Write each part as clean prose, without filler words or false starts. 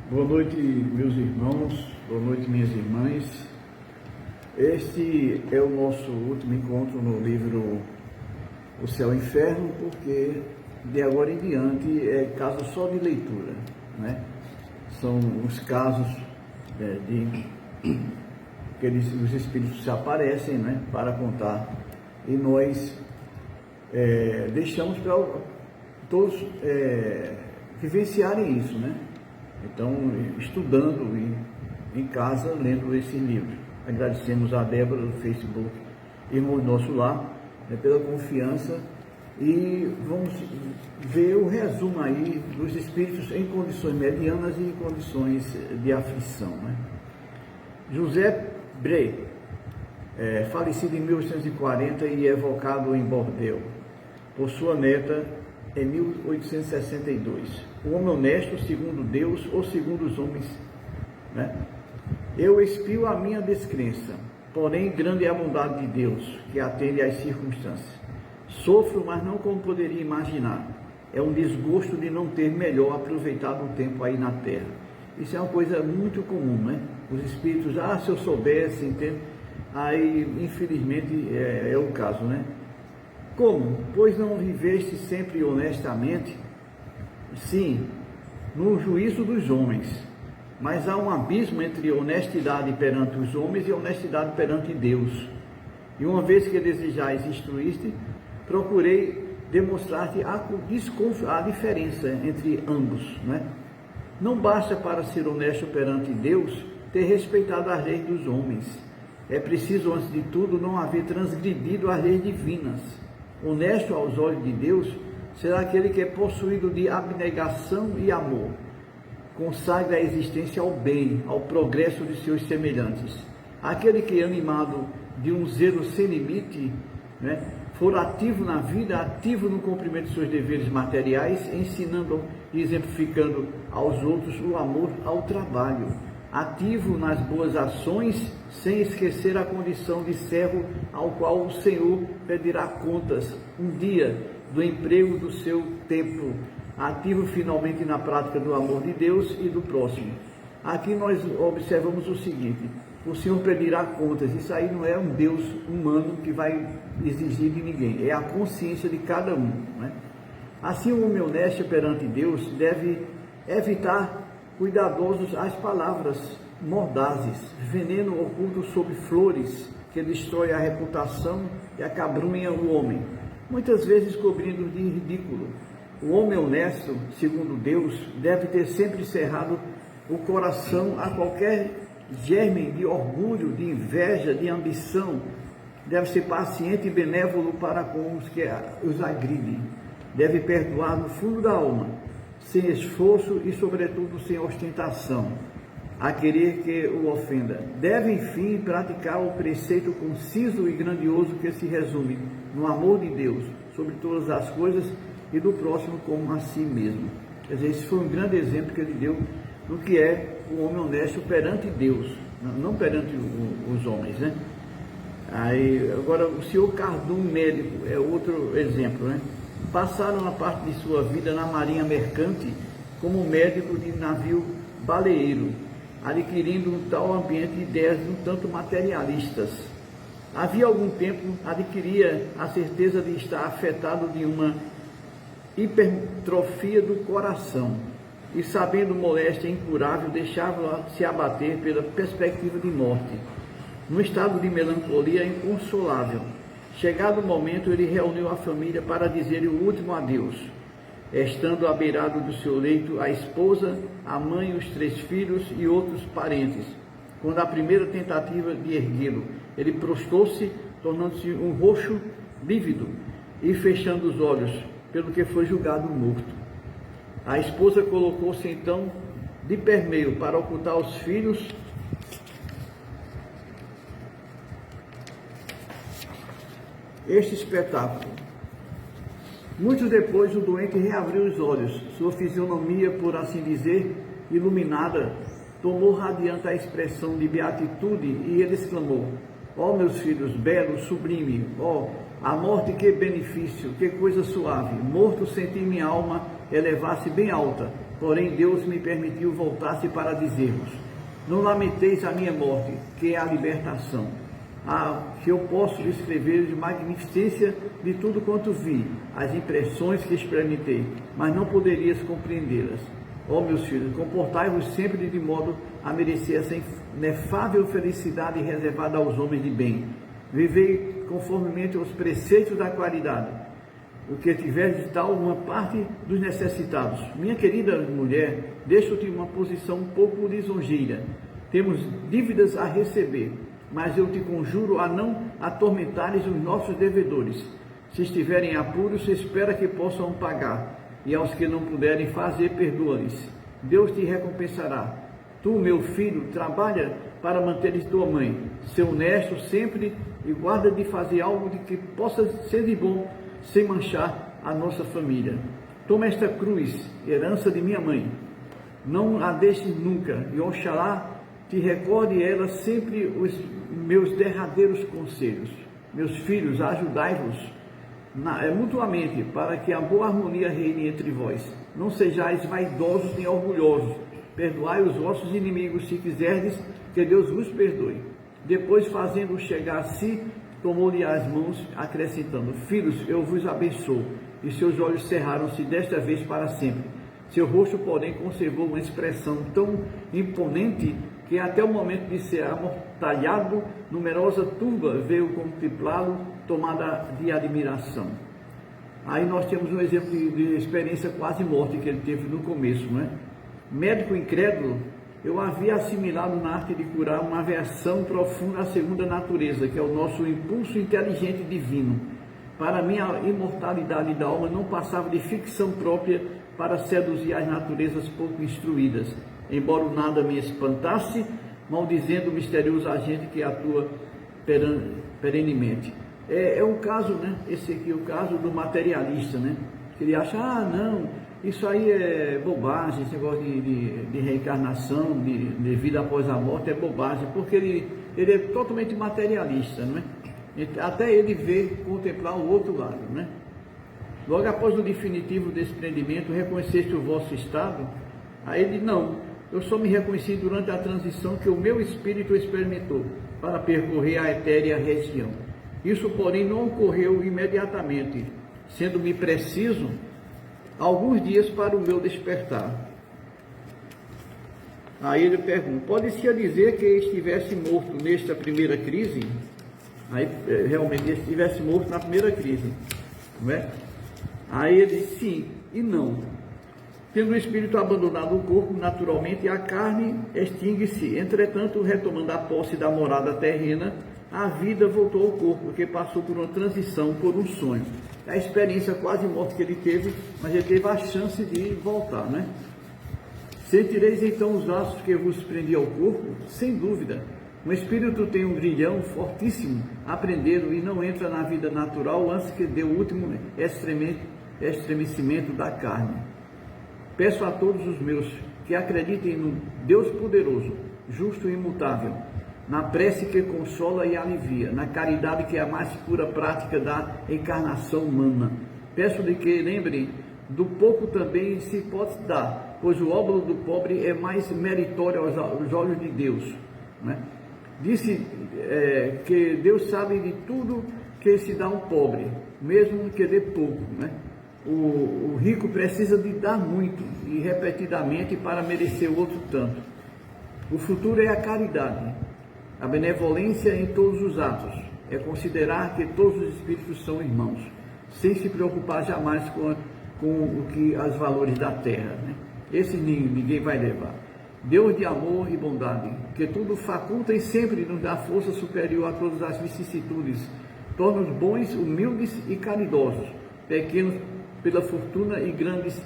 Boa noite, meus irmãos, boa noite, minhas irmãs. Este é o nosso último encontro no livro O Céu e o Inferno, porque de agora em diante é caso só de leitura, né? São os casos que os espíritos se aparecem, né, para contar, e nós deixamos para todos vivenciarem isso, né? Então, estudando em casa, lendo esse livro. Agradecemos a Débora do Facebook, irmão nosso lá, pela confiança, e vamos ver o resumo aí dos espíritos em condições medianas e em condições de aflição, né? José Brey, falecido em 1840 e evocado em Bordeaux por sua neta em 1862. O homem honesto, segundo Deus ou segundo os homens, né? Eu expio a minha descrença, porém grande é a bondade de Deus, que atende às circunstâncias. Sofro, mas não como poderia imaginar. É um desgosto de não ter melhor aproveitado o tempo aí na Terra. Isso é uma coisa muito comum, né? Os espíritos, se eu soubesse, entende? Aí, infelizmente, é o caso, né? Como? Pois não viveste sempre honestamente? Sim, no juízo dos homens. Mas há um abismo entre honestidade perante os homens e honestidade perante Deus. E uma vez que desejais instruir-te, procurei demonstrar-te a diferença entre ambos, né? Não basta para ser honesto perante Deus ter respeitado as leis dos homens. É preciso, antes de tudo, não haver transgredido as leis divinas. Honesto aos olhos de Deus será aquele que é possuído de abnegação e amor. Consagra a existência ao bem, ao progresso de seus semelhantes. Aquele que, animado de um zelo sem limite, né, for ativo na vida, ativo no cumprimento de seus deveres materiais, ensinando e exemplificando aos outros o amor ao trabalho. Ativo nas boas ações, sem esquecer a condição de servo ao qual o Senhor pedirá contas um dia do emprego do seu tempo. Ativo finalmente na prática do amor de Deus e do próximo. Aqui nós observamos o seguinte: o Senhor pedirá contas. Isso aí não é um Deus humano que vai exigir de ninguém, é a consciência de cada um, né? Assim, o homem honesto perante Deus deve evitar cuidadosos as palavras mordazes, veneno oculto sob flores que destrói a reputação e acabrunha o homem, muitas vezes cobrindo de ridículo. O homem honesto, segundo Deus, deve ter sempre cerrado o coração a qualquer germe de orgulho, de inveja, de ambição. Deve ser paciente e benévolo para com os que os agridem. Deve perdoar no fundo da alma, sem esforço e, sobretudo, sem ostentação, a querer que o ofenda. Deve, enfim, praticar o preceito conciso e grandioso que se resume no amor de Deus sobre todas as coisas e do próximo como a si mesmo. Quer dizer, esse foi um grande exemplo que ele deu do que é o homem honesto perante Deus, não perante os homens, né? Aí, agora, o senhor Cardum, médico, é outro exemplo, né? Passaram a parte de sua vida na marinha mercante como médico de navio baleeiro, adquirindo um tal ambiente de ideias um tanto materialistas. Havia algum tempo adquiria a certeza de estar afetado de uma hipertrofia do coração e, sabendo moléstia incurável, deixava-se abater pela perspectiva de morte, num estado de melancolia inconsolável. Chegado o momento, ele reuniu a família para dizer o último adeus. Estando à beirada do seu leito a esposa, a mãe, os 3 filhos e outros parentes. Quando a primeira tentativa de erguê-lo, ele prostou-se, tornando-se um roxo lívido e fechando os olhos, pelo que foi julgado morto. A esposa colocou-se então de permeio para ocultar os filhos. Este espetáculo. Muito depois, o doente reabriu os olhos. Sua fisionomia, por assim dizer, iluminada, tomou radiante a expressão de beatitude e ele exclamou: ó meus filhos, belo, sublime, ó, a morte, que benefício, que coisa suave. Morto senti minha alma elevasse bem alta, porém Deus me permitiu voltar-se para dizer-vos: não lamenteis a minha morte, que é a libertação. Que eu posso escrever de magnificência de tudo quanto vi, as impressões que experimentei, mas não poderias compreendê-las. Ó meus filhos, comportai-vos sempre de modo a merecer essa inefável felicidade reservada aos homens de bem. Vivei conformemente aos preceitos da caridade, o que tiveres de tal uma parte dos necessitados. Minha querida mulher, deixo-te uma posição um pouco lisonjeira. Temos dívidas a receber, mas eu te conjuro a não atormentares os nossos devedores. Se estiverem em apuros, espera que possam pagar, e aos que não puderem fazer, perdoa-lhes. Deus te recompensará. Tu, meu filho, trabalha para manteres tua mãe. Ser honesto sempre e guarda de fazer algo de que possa ser de bom, sem manchar a nossa família. Toma esta cruz, herança de minha mãe. Não a deixes nunca, e oxalá te recorde ela sempre os meus derradeiros conselhos. Meus filhos, ajudai-vos mutuamente, para que a boa harmonia reine entre vós. Não sejais vaidosos nem orgulhosos. Perdoai os vossos inimigos, se quiserdes que Deus vos perdoe. Depois, fazendo-o chegar a si, tomou-lhe as mãos, acrescentando: filhos, eu vos abençoo. E seus olhos cerraram-se desta vez para sempre. Seu rosto, porém, conservou uma expressão tão imponente que até o momento de ser amortalhado, numerosa turba veio contemplá-lo, tomada de admiração. Aí nós temos um exemplo de experiência quase morte que ele teve no começo, não é? Médico incrédulo, eu havia assimilado na arte de curar uma aversão profunda à segunda natureza, que é o nosso impulso inteligente divino. Para mim, a imortalidade da alma não passava de ficção própria para seduzir as naturezas pouco instruídas, embora o nada me espantasse, maldizendo o misterioso agente que atua perenemente. É um caso, né? Esse aqui é o caso do materialista, né? Que ele acha, não, isso aí é bobagem, esse negócio de reencarnação, de vida após a morte é bobagem, porque ele é totalmente materialista, não é? Até ele ver, contemplar o outro lado, né? Logo após o definitivo desprendimento, reconheceste o vosso estado? Aí ele, não, eu só me reconheci durante a transição que o meu espírito experimentou para percorrer a etérea região. Isso, porém, não ocorreu imediatamente, sendo-me preciso alguns dias para o meu despertar. Aí ele pergunta, pode-se dizer que estivesse morto nesta primeira crise? Aí, realmente, ele estivesse morto na primeira crise, não é? Aí ele disse, sim e não. Tendo o espírito abandonado o corpo, naturalmente a carne extingue-se. Entretanto, retomando a posse da morada terrena, a vida voltou ao corpo, que passou por uma transição, por um sonho. A experiência quase morte que ele teve, mas ele teve a chance de voltar, né? Sentireis então os laços que vos prendi ao corpo? Sem dúvida. O espírito tem um grilhão fortíssimo, aprenderam e não entra na vida natural antes que dê o último estremecimento da carne. Peço a todos os meus que acreditem no Deus poderoso, justo e imutável, na prece que consola e alivia, na caridade que é a mais pura prática da encarnação humana. Peço-lhe que lembrem do pouco também se pode dar, pois o óbolo do pobre é mais meritório aos olhos de Deus, né? Disse que Deus sabe de tudo que se dá ao pobre, mesmo que dê pouco, né? O rico precisa de dar muito e repetidamente para merecer o outro tanto. O futuro é a caridade, a benevolência em todos os atos, é considerar que todos os espíritos são irmãos, sem se preocupar jamais com os valores da terra, né? Esse ninguém vai levar. Deus de amor e bondade, que tudo faculta e sempre nos dá força superior a todas as vicissitudes, torna-nos bons, humildes e caridosos, pequenos pela fortuna e grandes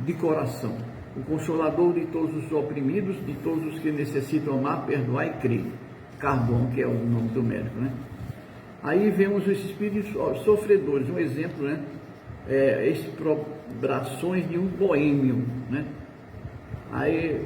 de coração, o consolador de todos os oprimidos, de todos os que necessitam amar, perdoar e crer. Carbon, que é o nome do médico, né? Aí vemos os espíritos sofredores, um exemplo, né? Exprobrações de um boêmio, né? Aí,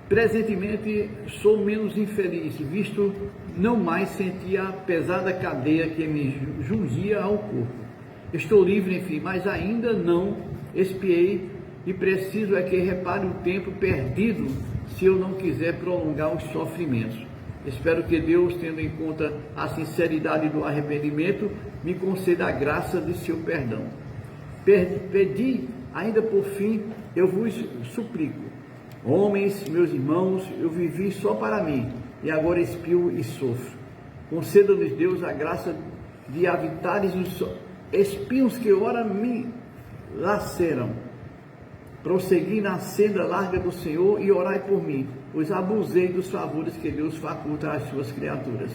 presentemente, sou menos infeliz, visto não mais sentir a pesada cadeia que me jungia ao corpo. Estou livre, enfim, mas ainda não expiei e preciso é que repare o tempo perdido se eu não quiser prolongar os sofrimentos. Espero que Deus, tendo em conta a sinceridade do arrependimento, me conceda a graça de seu perdão. Pedi, ainda por fim, eu vos suplico. Homens, meus irmãos, eu vivi só para mim, e agora expio e sofro. Conceda-nos, Deus, a graça de evitares os espinhos que ora me laceram. Prossegui na senda larga do Senhor e orai por mim, pois abusei dos favores que Deus faculta às suas criaturas.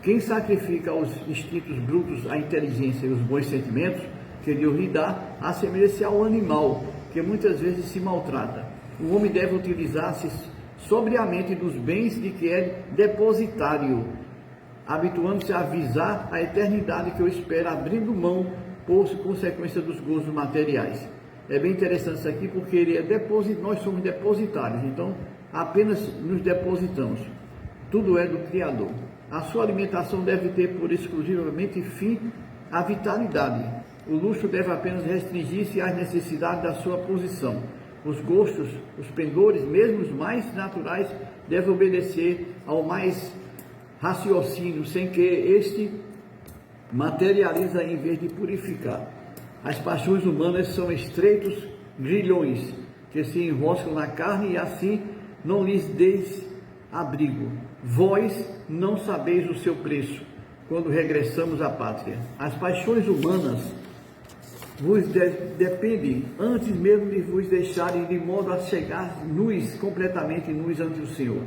Quem sacrifica aos instintos brutos a inteligência e os bons sentimentos que Deus lhe dá, assemelha-se ao animal, que muitas vezes se maltrata. O homem deve utilizar-se sobriamente dos bens de que é depositário, habituando-se a visar a eternidade que o espera, abrindo mão por consequência dos gozos materiais. É bem interessante isso aqui, porque ele nós somos depositários, então apenas nos depositamos. Tudo é do Criador. A sua alimentação deve ter por exclusivamente fim a vitalidade. O luxo deve apenas restringir-se às necessidades da sua posição. Os gostos, os pendores, mesmo os mais naturais, devem obedecer ao mais raciocínio, sem que este materializa em vez de purificar. As paixões humanas são estreitos grilhões que se enroscam na carne e assim não lhes deis abrigo. Vós não sabeis o seu preço quando regressamos à pátria. As paixões humanas vos dependem antes mesmo de vos deixarem de modo a chegar nus, completamente nus ante o Senhor.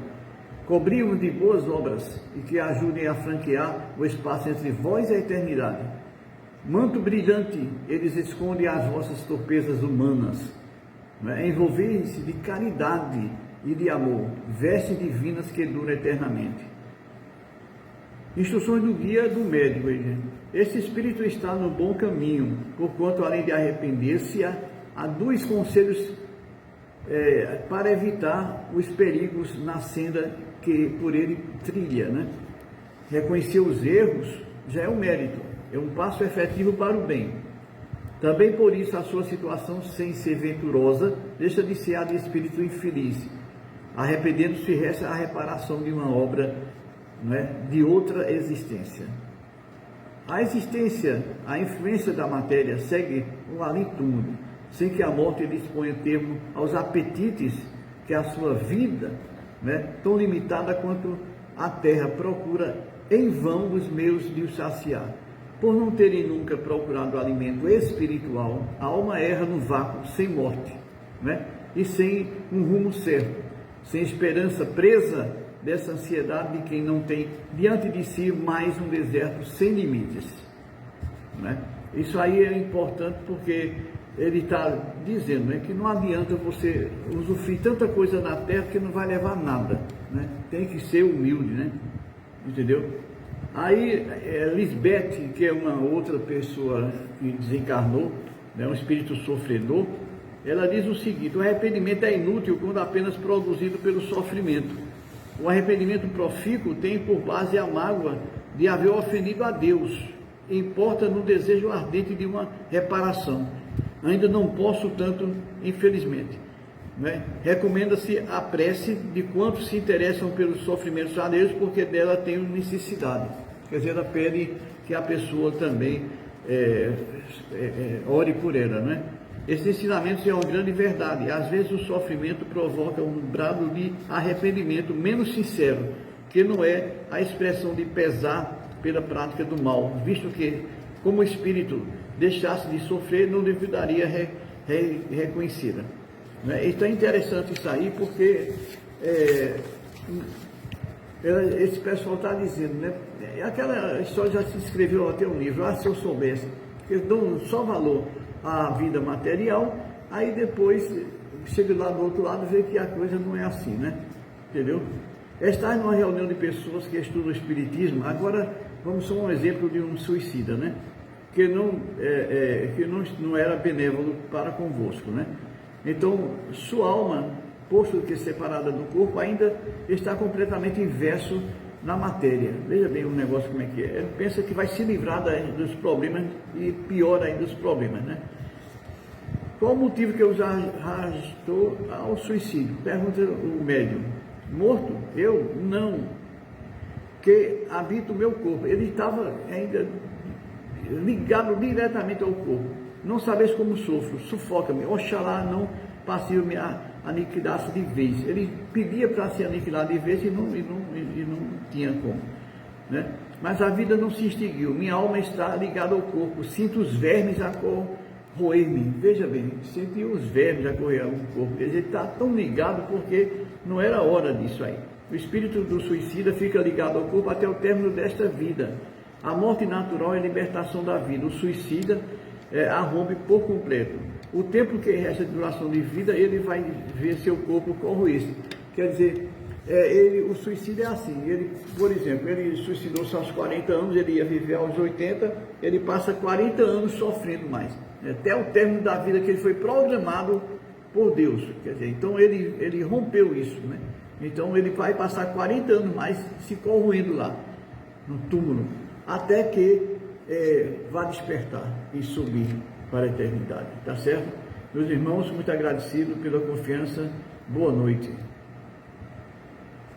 Cobrimos de boas obras e que ajudem a franquear o espaço entre vós e a eternidade. Manto brilhante, eles escondem as vossas torpezas humanas. Envolvem-se de caridade e de amor, vestes divinas que duram eternamente. Instruções do guia do médico. Este espírito está no bom caminho, porquanto, além de arrepender-se, há dois conselhos para evitar os perigos na senda que por ele trilha. Reconhecer os erros já é um mérito, é um passo efetivo para o bem. Também por isso a sua situação, sem ser venturosa, deixa de ser a de espírito infeliz. Arrependendo-se resta a reparação de uma obra, de outra existência. A existência, a influência da matéria segue um além-túmulo, sem que a morte disponha termo aos apetites que a sua vida, tão limitada quanto a terra, procura em vão os meios de o saciar. Por não terem nunca procurado alimento espiritual, a alma erra no vácuo, sem morte, e sem um rumo certo, sem esperança, presa dessa ansiedade de quem não tem diante de si mais um deserto sem limites. Isso aí é importante, porque ele está dizendo que não adianta você usufruir tanta coisa na terra que não vai levar nada, tem que ser humilde, entendeu? Aí Lisbeth, que é uma outra pessoa que desencarnou, um espírito sofredor, ela diz o seguinte: o arrependimento é inútil quando apenas produzido pelo sofrimento. O arrependimento profícuo tem por base a mágoa de haver ofendido a Deus, importa no desejo ardente de uma reparação. Ainda não posso tanto, infelizmente. Recomenda-se a prece de quantos se interessam pelos sofrimentos alheios, porque dela tenho necessidade. Quer dizer, ela pede que a pessoa também ore por ela, Esses ensinamentos é uma grande verdade. Às vezes o sofrimento provoca um brado de arrependimento menos sincero, que não é a expressão de pesar pela prática do mal, visto que, como o espírito deixasse de sofrer, não deveria reconhecida. Então é interessante isso aí, porque esse pessoal está dizendo, aquela história já se escreveu até um livro, se eu soubesse, que eles dão só valor à vida material, aí depois chega lá do outro lado e vê que a coisa não é assim, entendeu? Estar numa reunião de pessoas que estudam o espiritismo, agora vamos só um exemplo de um suicida, que não era benévolo para convosco, Então, sua alma, posto que separada do corpo, ainda está completamente inverso na matéria. Veja bem o negócio como é que é. Ele pensa que vai se livrar dos problemas e pior ainda dos problemas, Qual o motivo que os arrastou ao suicídio? Pergunta o médium. Morto? Eu? Não. Que habita o meu corpo. Ele estava ainda ligado diretamente ao corpo. Não sabes como sofro, sufoca-me. Oxalá não passe me aniquilasse de vez. Ele pedia para se aniquilar de vez e não tinha como, né? Mas a vida não se extinguiu. Minha alma está ligada ao corpo. Sinto os vermes a corroer-me. Veja bem, senti os vermes a corroer o corpo. Quer dizer, ele está tão ligado porque não era hora disso aí. O espírito do suicida fica ligado ao corpo até o término desta vida. A morte natural é a libertação da vida. O suicida a rompe por completo. O tempo que resta de duração de vida, ele vai ver seu corpo corroer-se. Quer dizer, o suicídio é assim. Ele, por exemplo, ele suicidou-se aos 40 anos, ele ia viver aos 80, ele passa 40 anos sofrendo mais. Até o término da vida que ele foi programado por Deus. Quer dizer, então ele rompeu isso, né? Então ele vai passar 40 anos mais se corroendo lá, no túmulo, até que vá despertar e subir para a eternidade, tá certo? Meus irmãos, muito agradecido pela confiança, boa noite.